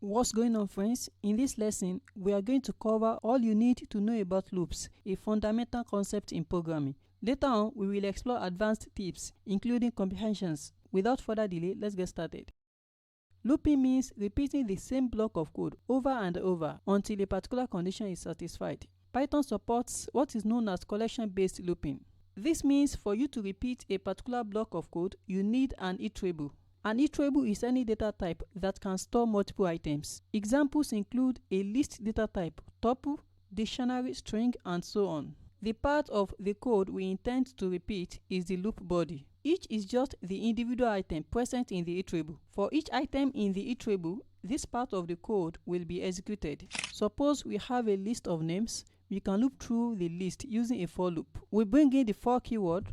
What's going on, friends? In this lesson, we are going to cover all you need to know about loops, a fundamental concept in programming. Later on, we will explore advanced tips, including comprehensions. Without further delay, let's get started. Looping means repeating the same block of code over and over until a particular condition is satisfied. Python supports what is known as collection-based looping. This means for you to repeat a particular block of code, you need an iterable. An iterable is any data type that can store multiple items. Examples include a list data type, tuple, dictionary, string, and so on. The part of the code we intend to repeat is the loop body. Each is just the individual item present in the iterable. For each item in the iterable, this part of the code will be executed. Suppose we have a list of names. We can loop through the list using a for loop. We bring in the for keyword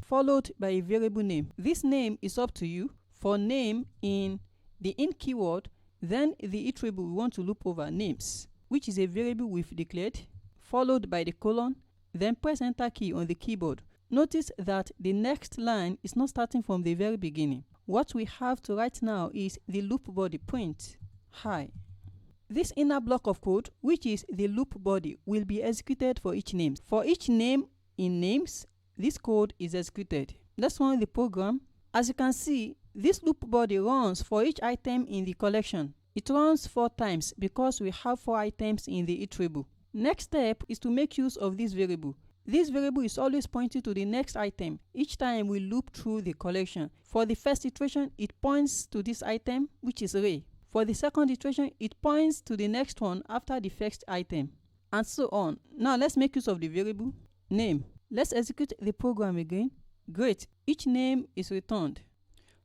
followed by a variable name. This name is up to you. For name in the in keyword, then the iterable we want to loop over names, which is a variable we've declared, followed by the colon, then press enter key on the keyboard. Notice that the next line is not starting from the very beginning. What we have to write now is the loop body print hi. This inner block of code, which is the loop body, will be executed for each name. For each name in names, this code is executed. Let's run the program. As you can see, this loop body runs for each item in the collection. It runs 4 times because we have 4 items in the iterable. Next step is to make use of this variable. This variable is always pointing to the next item each time we loop through the collection. For the first iteration, it points to this item, which is Ray. For the second iteration, it points to the next one after the first item, and so on. Now let's make use of the variable name. Let's execute the program again. Great, each name is returned.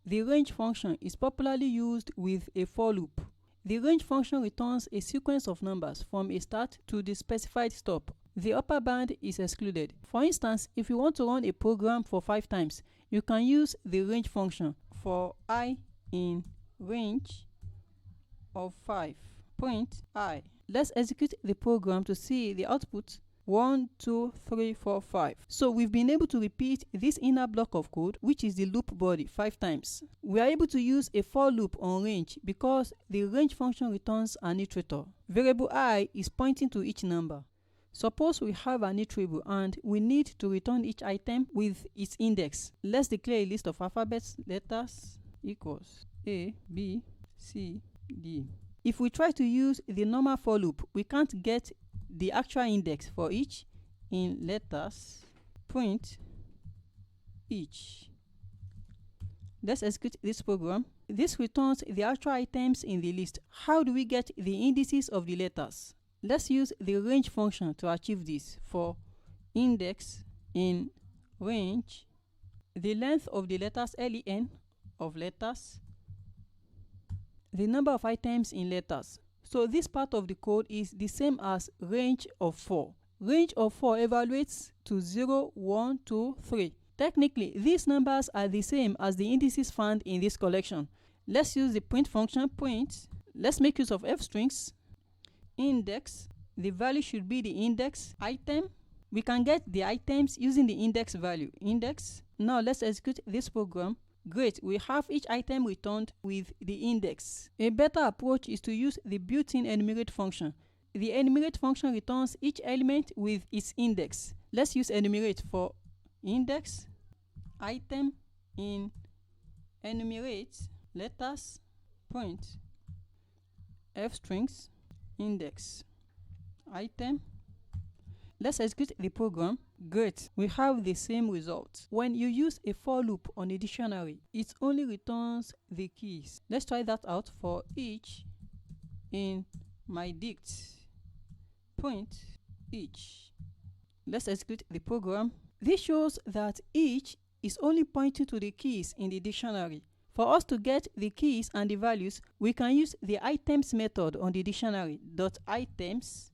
The range function is popularly used with a for loop. The range function returns a sequence of numbers from a start to the specified stop. The upper bound is excluded. For instance, if you want to run a program for 5 times, you can use the range function. For I in range of 5, print I. Let's execute the program to see the output. 1, 2, 3, 4, 5. So we've been able to repeat this inner block of code, which is the loop body, 5 times. We are able to use a for loop on range because the range function returns an iterator. Variable I is pointing to each number. Suppose we have an iterable and we need to return each item with its index. Let's declare a list of alphabets, letters equals A, B, C, D. If we try to use the normal for loop, we can't get the actual index for each in letters, print each. Let's execute this program. This returns the actual items in the list. How do we get the indices of the letters? Let's use the range function to achieve this. For index in range, the length of the letters len of letters, the number of items in letters. So this part of the code is the same as range of 4. Range of 4 evaluates to 0, 1, 2, 3. Technically, these numbers are the same as the indices found in this collection. Let's use the print function, print. Let's make use of f strings. Index, the value should be the index. Item, we can get the items using the index value. Index. Now let's execute this program. Great, we have each item returned with the index. A better approach is to use the built-in enumerate function. The enumerate function returns each element with its index. Let's use enumerate for index, item in enumerate, letters, print, f strings, index, item. Let's execute the program. Great, we have the same result. When you use a for loop on a dictionary, it only returns the keys. Let's try that out. For each in my dict, print each. Let's execute the program. This shows that each is only pointing to the keys in the dictionary. For us to get the keys and the values, we can use the items method on the dictionary. .items.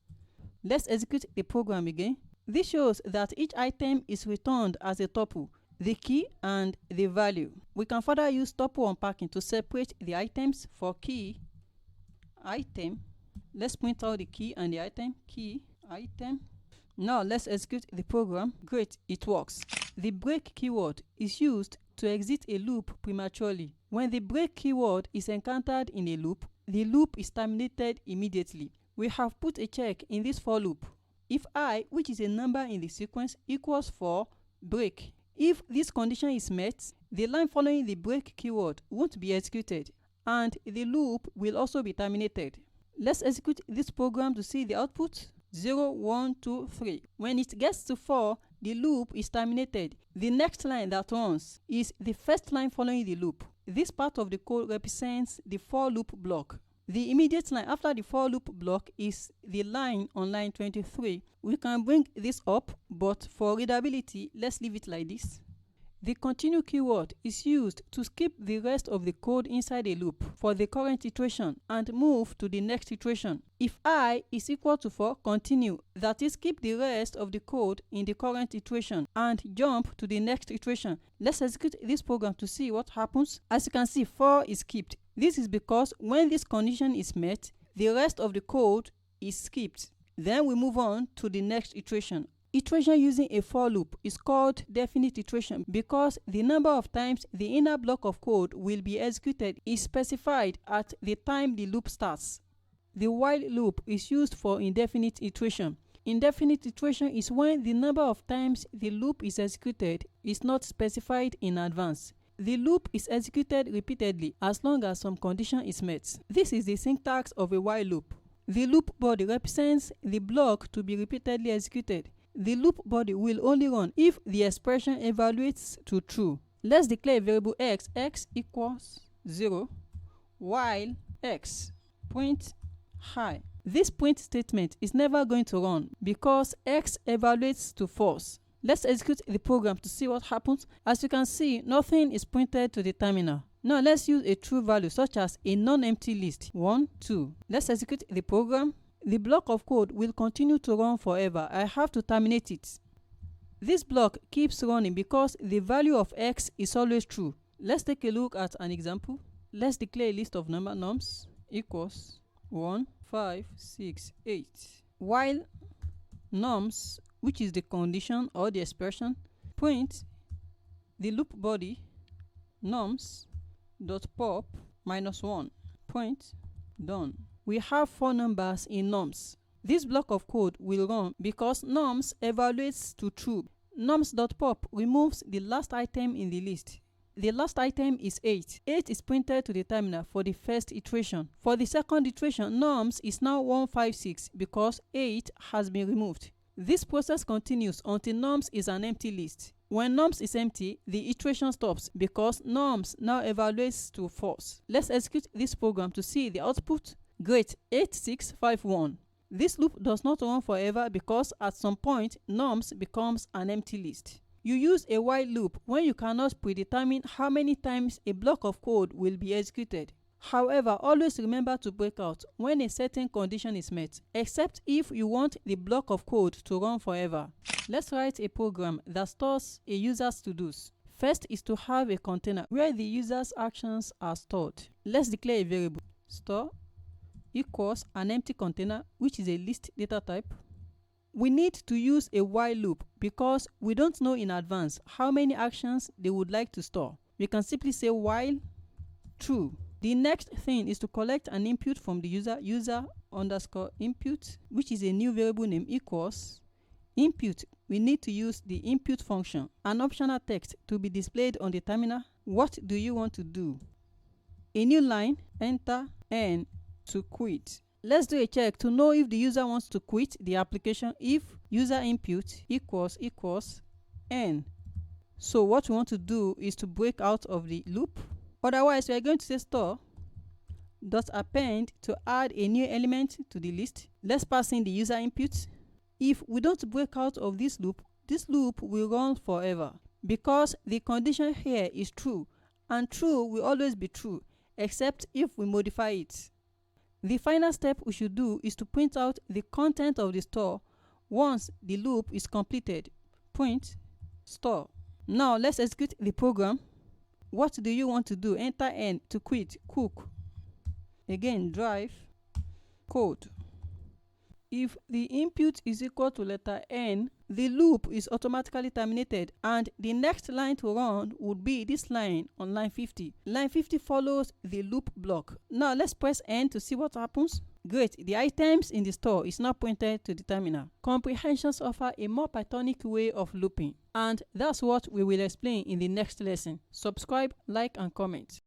Let's execute the program again. This shows that each item is returned as a tuple, the key and the value. We can further use tuple unpacking to separate the items. For key, item. Let's print out the key and the item. Key, item. Now let's execute the program. Great, it works. The break keyword is used to exit a loop prematurely. When the break keyword is encountered in a loop, the loop is terminated immediately. We have put a check in this for loop. If I, which is a number in the sequence, equals 4, break. If this condition is met, the line following the break keyword won't be executed, and the loop will also be terminated. Let's execute this program to see the output. 0, 1, 2, 3. When it gets to 4, the loop is terminated. The next line that runs is the first line following the loop. This part of the code represents the for loop block. The immediate line after the for loop block is the line on line 23. We can bring this up, but for readability, let's leave it like this. The continue keyword is used to skip the rest of the code inside a loop for the current iteration and move to the next iteration. If I is equal to 4, continue, that is, skip the rest of the code in the current iteration and jump to the next iteration. Let's execute this program to see what happens. As you can see, 4 is skipped. This is because when this condition is met, the rest of the code is skipped. Then we move on to the next iteration. Iteration using a for loop is called definite iteration because the number of times the inner block of code will be executed is specified at the time the loop starts. The while loop is used for indefinite iteration. Indefinite iteration is when the number of times the loop is executed is not specified in advance. The loop is executed repeatedly as long as some condition is met. This is the syntax of a while loop. The loop body represents the block to be repeatedly executed. The loop body will only run if the expression evaluates to true. Let's declare a variable x equals 0, while x print high. This print statement is never going to run because x evaluates to false. Let's execute the program to see what happens. As you can see, nothing is printed to the terminal. Now let's use a true value such as a non-empty list 1, 2. Let's execute the program. The block of code will continue to run forever. I have to terminate it. This block keeps running because the value of x is always true. Let's take a look at an example. Let's declare a list of number nums equals 1, 5, 6, 8. While nums, which is the condition or the expression, print the loop body nums.pop -1. Print done. We have 4 numbers in nums. This block of code will run because nums evaluates to true. Nums.pop removes the last item in the list. The last item is 8. 8 is printed to the terminal for the first iteration. For the second iteration, nums is now 156 because 8 has been removed. This process continues until nums is an empty list. When nums is empty, the iteration stops because nums now evaluates to false. Let's execute this program to see the output. Great, 8651. This loop does not run forever because at some point nums becomes an empty list. You use a while loop when you cannot predetermine how many times a block of code will be executed. However, always remember to break out when a certain condition is met, except if you want the block of code to run forever. Let's write a program that stores a user's to-dos. First is to have a container where the user's actions are stored. Let's declare a variable store equals an empty container, which is a list data type. We need to use a while loop because we don't know in advance how many actions they would like to store. We can simply say while true. The next thing is to collect an input from the user_input, which is a new variable name equals input. We need to use the input function, an optional text to be displayed on the terminal. What do you want to do? A new line, enter n to quit. Let's do a check to know if the user wants to quit the application if user input equals n. So what we want to do is to break out of the loop. Otherwise, we are going to say store.append to add a new element to the list. Let's pass in the user input. If we don't break out of this loop will run forever because the condition here is true, and true will always be true except if we modify it. The final step we should do is to print out the content of the store once the loop is completed. Print store. Now let's execute the program. What do you want to do? Enter n to quit. Cook. Again, drive. Code. If the input is equal to letter n, the loop is automatically terminated, and the next line to run would be this line on line 50. Line 50 follows the loop block. Now let's press N to see what happens. Great, the items in the store is now pointed to the terminal. Comprehensions offer a more Pythonic way of looping, and that's what we will explain in the next lesson. Subscribe, like, and comment.